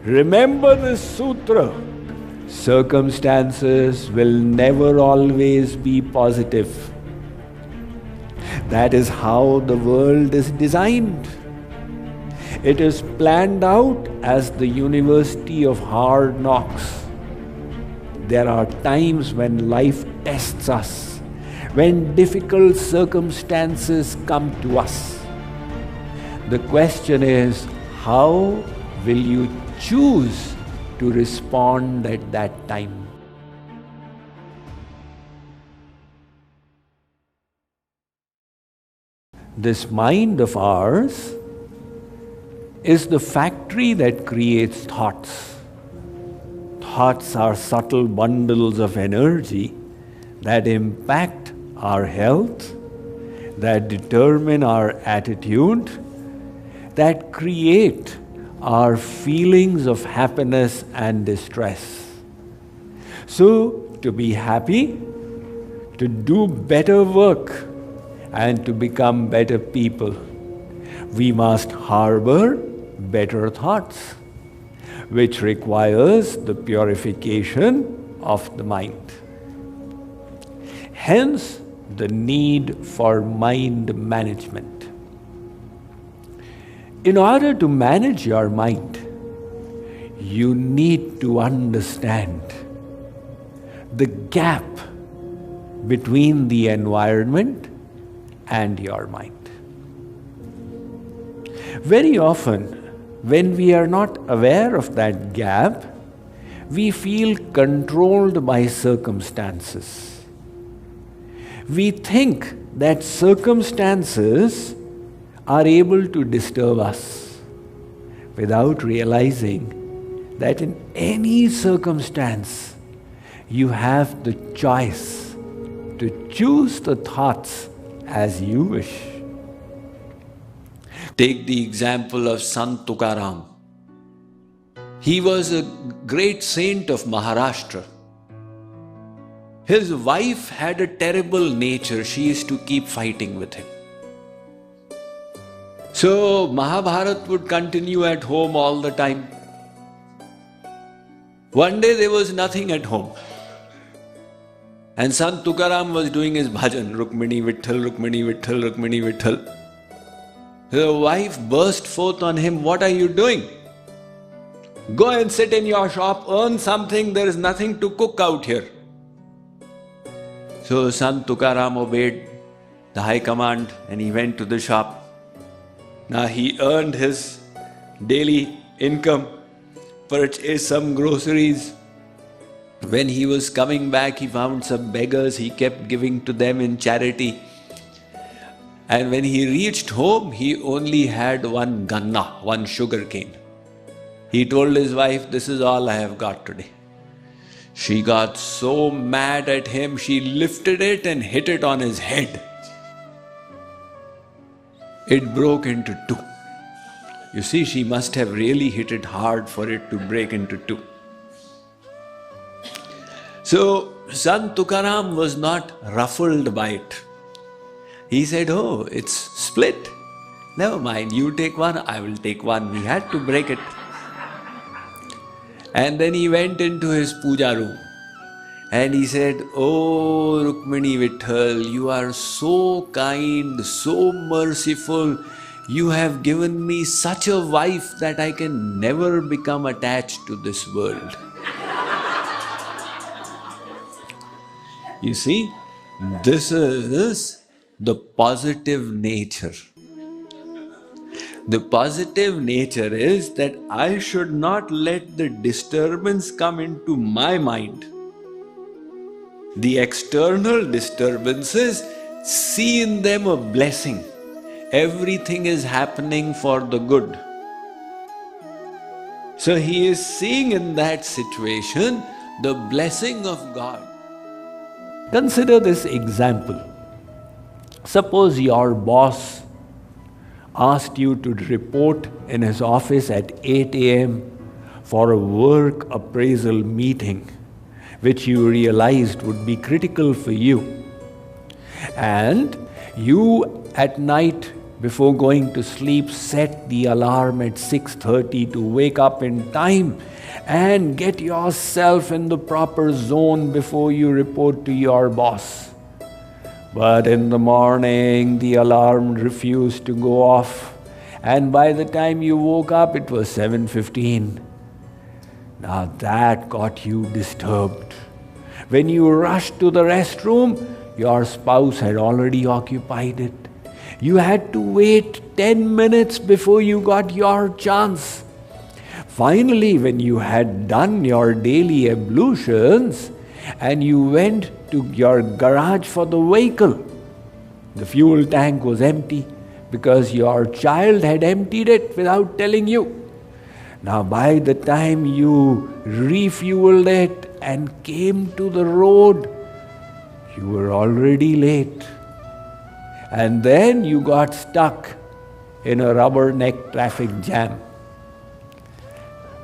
Remember this sutra. Circumstances will never always be positive. That is how the world is designed. It is planned out as the university of hard knocks. There are times when life tests us, when difficult circumstances come to us. The question is, how will you choose to respond at that time? This mind of ours is the factory that creates thoughts. Thoughts are subtle bundles of energy that impact our health, that determine our attitude, that create our feelings of happiness and distress. So, to be happy, to do better work, and to become better people, we must harbor better thoughts, which requires the purification of the mind. Hence, the need for mind management. In order to manage your mind, you need to understand the gap between the environment and your mind. Very often, when we are not aware of that gap, we feel controlled by circumstances. We think that circumstances are able to disturb us without realizing that in any circumstance, you have the choice to choose the thoughts as you wish. Take the example of Sant Tukaram. He was a great saint of Maharashtra. His wife had a terrible nature. She used to keep fighting with him. So Mahabharat would continue at home all the time. One day there was nothing at home. And Sant Tukaram was doing his bhajan, Rukmini Vitthal, Rukmini Vitthal, Rukmini Vitthal. The wife burst forth on him, "What are you doing? Go and sit in your shop, earn something, there is nothing to cook out here." So Sant Tukaram obeyed the high command and he went to the shop. Now he earned his daily income, purchased some groceries. When he was coming back, he found some beggars, he kept giving to them in charity. And when he reached home, he only had one ganna, one sugar cane. He told his wife, "This is all I have got today." She got so mad at him, she lifted it and hit it on his head. It broke into two. You see, she must have really hit it hard for it to break into two. So, Sant Tukaram was not ruffled by it. He said, "Oh, it's split. Never mind, you take one, I will take one." We had to break it. And then he went into his puja room and he said, "Oh, Rukmini Vitthal, you are so kind, so merciful. You have given me such a wife that I can never become attached to this world." You see, this is the positive nature. The positive nature is that I should not let the disturbance come into my mind. The external disturbances, see in them a blessing. Everything is happening for the good. So he is seeing in that situation the blessing of God. Consider this example. Suppose your boss asked you to report in his office at 8 a.m. for a work appraisal meeting, which you realized would be critical for you. And you at night before going to sleep, set the alarm at 6:30 to wake up in time and get yourself in the proper zone before you report to your boss. But in the morning, the alarm refused to go off, and by the time you woke up, it was 7:15. Now that got you disturbed. When you rushed to the restroom, your spouse had already occupied it. You had to wait 10 minutes before you got your chance. Finally, when you had done your daily ablutions and you went to your garage for the vehicle, the fuel tank was empty because your child had emptied it without telling you. Now, by the time you refueled it and came to the road, you were already late. And then you got stuck in a rubberneck traffic jam.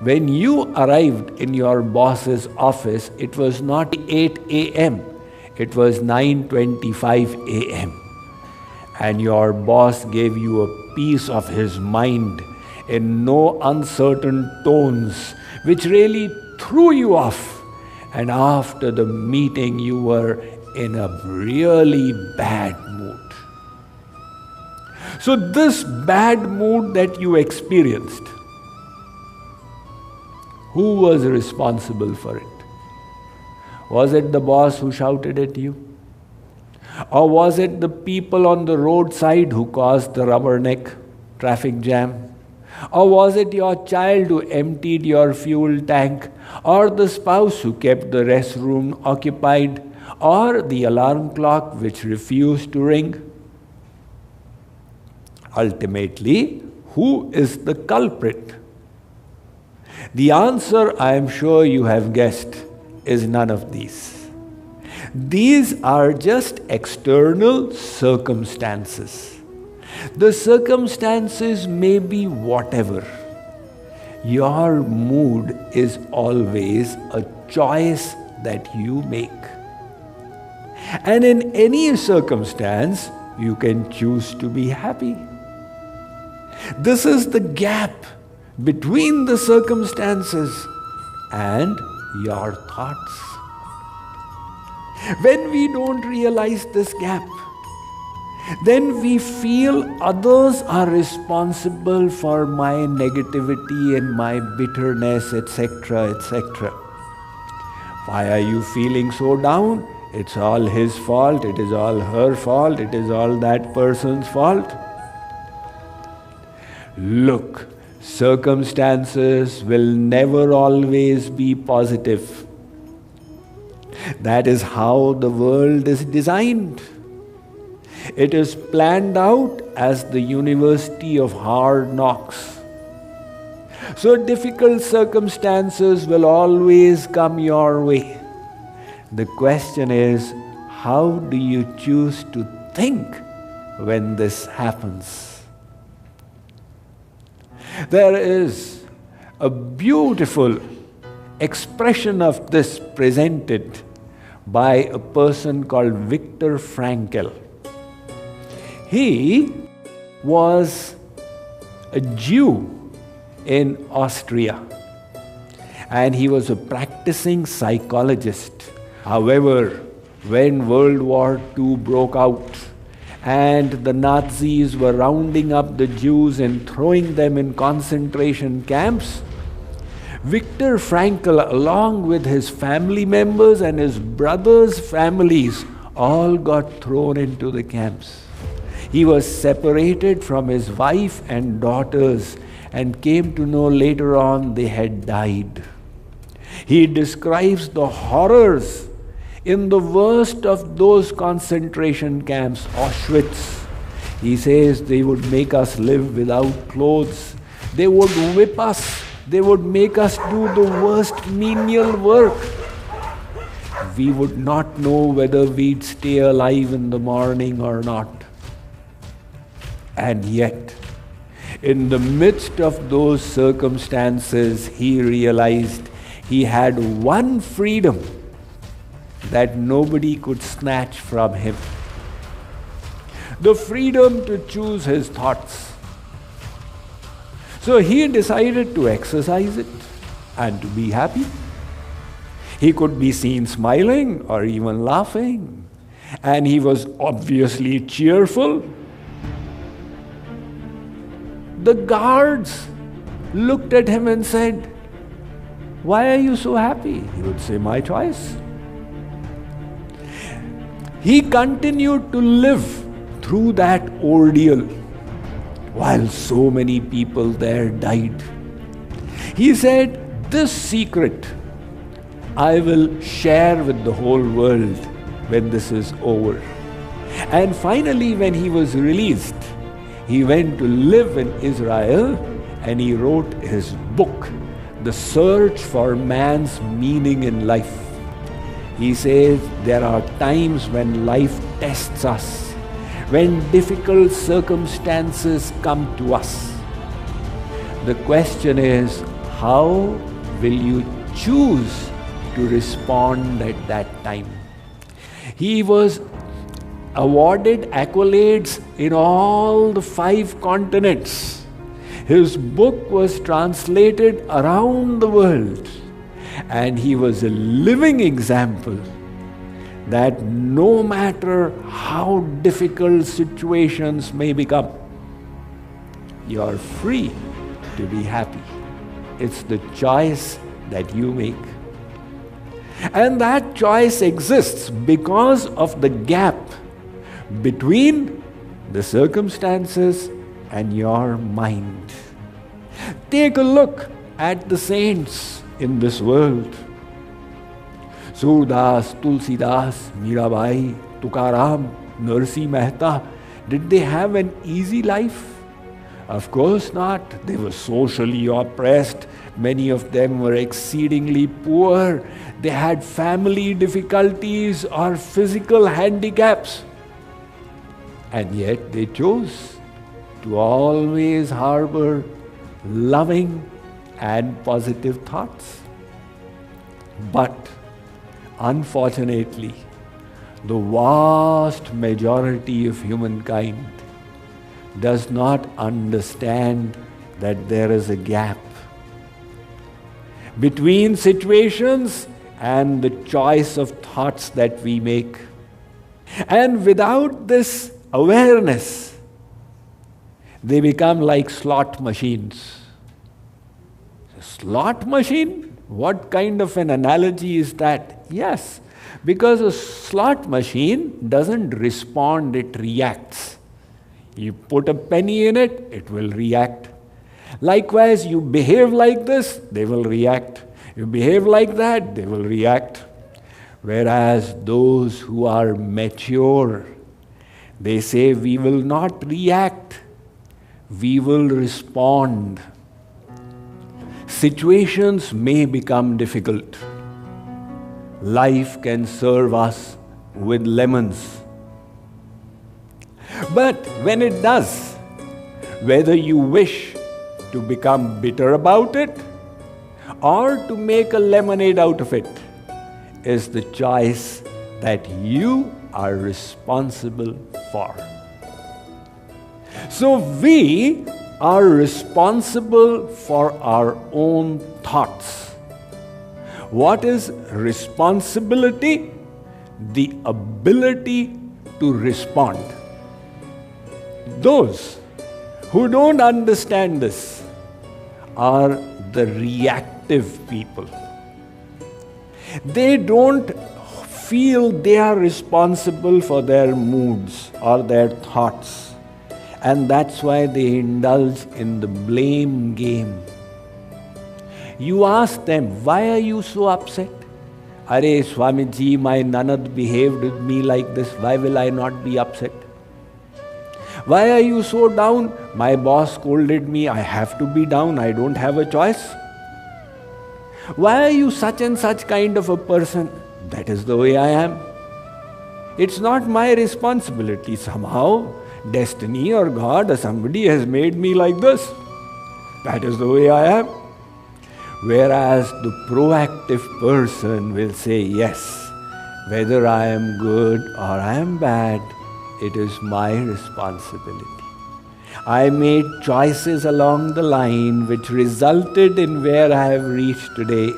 When you arrived in your boss's office, it was not 8 a.m., it was 9:25 a.m. And your boss gave you a piece of his mind in no uncertain tones, which really threw you off. And after the meeting, you were in a really bad mood. So this bad mood that you experienced, who was responsible for it? Was it the boss who shouted at you? Or was it the people on the roadside who caused the rubberneck traffic jam? Or was it your child who emptied your fuel tank? Or the spouse who kept the restroom occupied? Or the alarm clock which refused to ring? Ultimately, who is the culprit? The answer, I am sure you have guessed, is none of these. These are just external circumstances. The circumstances may be whatever. Your mood is always a choice that you make. And in any circumstance, you can choose to be happy. This is the gap between the circumstances and your thoughts. When we don't realize this gap, then we feel others are responsible for my negativity and my bitterness, etc., etc. Why are you feeling so down? It's all his fault, it is all her fault, it is all that person's fault. Look, circumstances will never always be positive. That is how the world is designed. It is planned out as the University of Hard Knocks. So difficult circumstances will always come your way. The question is, how do you choose to think when this happens? There is a beautiful expression of this presented by a person called Viktor Frankl. He was a Jew in Austria, and he was a practicing psychologist. However, when World War II broke out and the Nazis were rounding up the Jews and throwing them in concentration camps, Viktor Frankl, along with his family members and his brothers' families, all got thrown into the camps. He was separated from his wife and daughters and came to know later on they had died. He describes the horrors in the worst of those concentration camps, Auschwitz. He says they would make us live without clothes. They would whip us. They would make us do the worst menial work. We would not know whether we'd stay alive in the morning or not. And yet, in the midst of those circumstances, he realized he had one freedom that nobody could snatch from him. the freedom to choose his thoughts. So he decided to exercise it and to be happy. He could be seen smiling or even laughing, and he was obviously cheerful. The guards looked at him and said, "Why are you so happy?" He would say, "My choice." He continued to live through that ordeal while so many people there died. He said, "This secret I will share with the whole world when this is over." And finally, when he was released, he went to live in Israel and he wrote his book, The Search for Man's Meaning in Life. He says there are times when life tests us, when difficult circumstances come to us. The question is, how will you choose to respond at that time? He was awarded accolades in all the 5 continents. His book was translated around the world, and he was a living example that no matter how difficult situations may become, you are free to be happy. It's the choice that you make. And that choice exists because of the gap between the circumstances and your mind. Take a look at the saints in this world. Surdas, Tulsidas, Mirabai, Tukaram, Narsi Mehta, did they have an easy life? Of course not. They were socially oppressed. Many of them were exceedingly poor. They had family difficulties or physical handicaps. And yet they chose to always harbor loving and positive thoughts. But unfortunately, the vast majority of humankind does not understand that there is a gap between situations and the choice of thoughts that we make. And without this awareness, they become like slot machines. A slot machine? What kind of an analogy is that? Yes, because a slot machine doesn't respond, it reacts. You put a penny in it, it will react. Likewise, you behave like this, they will react. You behave like that, they will react. Whereas those who are mature, they say, we will not react, we will respond. Situations may become difficult. Life can serve us with lemons. But when it does, whether you wish to become bitter about it or to make a lemonade out of it, is the choice that you are responsible for. So we are responsible for our own thoughts. What is responsibility? The ability to respond. Those who don't understand this are the reactive people. They don't feel they are responsible for their moods or their thoughts, and that's why they indulge in the blame game. You ask them, why are you so upset? Are Swamiji, my Nanad behaved with me like this, why will I not be upset? Why are you so down? My boss scolded me, I have to be down, I don't have a choice. Why are you such and such kind of a person? That is the way I am. It's not my responsibility. Somehow, destiny or God or somebody has made me like this. That is the way I am. Whereas the proactive person will say, yes, whether I am good or I am bad, it is my responsibility. I made choices along the line which resulted in where I have reached today.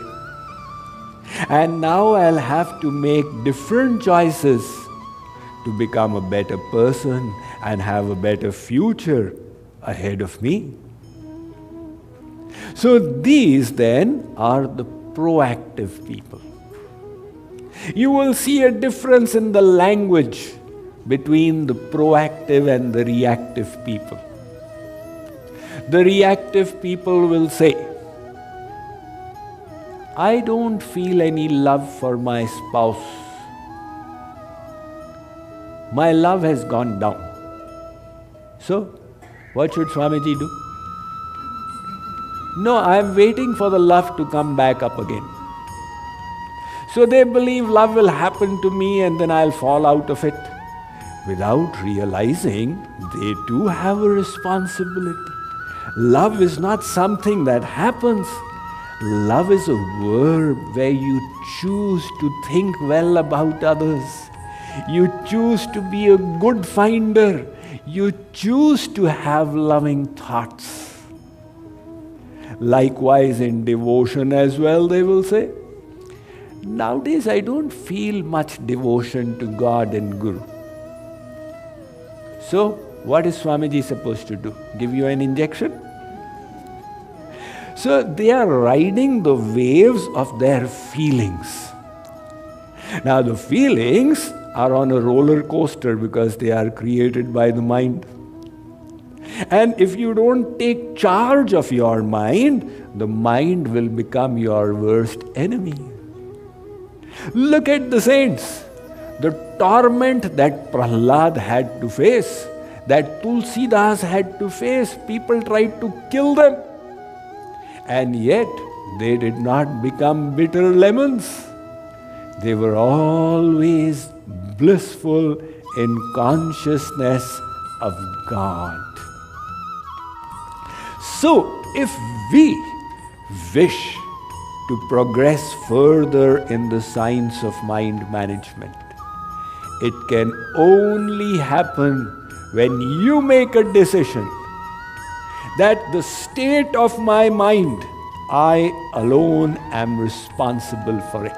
And now I'll have to make different choices to become a better person and have a better future ahead of me. So these then are the proactive people. You will see a difference in the language between the proactive and the reactive people. The reactive people will say, I don't feel any love for my spouse. My love has gone down. So, what should Swamiji do? No, I am waiting for the love to come back up again. So they believe love will happen to me and then I'll fall out of it. Without realizing, they too have a responsibility. Love is not something that happens. Love is a verb where you choose to think well about others. You choose to be a good finder. You choose to have loving thoughts. Likewise in devotion as well, they will say, nowadays I don't feel much devotion to God and Guru. So, what is Swamiji supposed to do? Give you an injection? So, they are riding the waves of their feelings. Now, the feelings are on a roller coaster because they are created by the mind. And if you don't take charge of your mind, the mind will become your worst enemy. Look at the saints. The torment that Prahlad had to face, that Tulsidas had to face, people tried to kill them. And yet, they did not become bitter lemons. They were always blissful in consciousness of God. So, if we wish to progress further in the science of mind management, it can only happen when you make a decision that the state of my mind, I alone am responsible for it.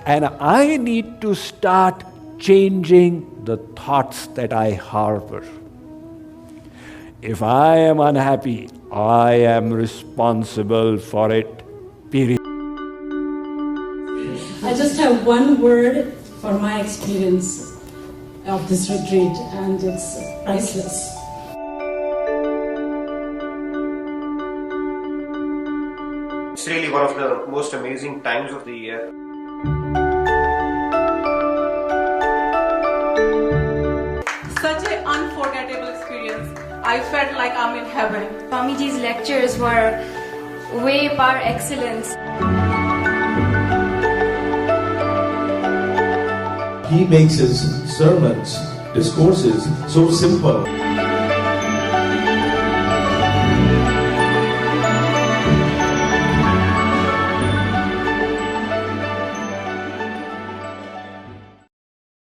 And I need to start changing the thoughts that I harbor. If I am unhappy, I am responsible for it. Period. I just have one word for my experience of this retreat, and it's priceless. It's really one of the most amazing times of the year. Such an unforgettable experience. I felt like I'm in heaven. Swamiji's lectures were way par excellence. He makes his sermons, discourses so simple.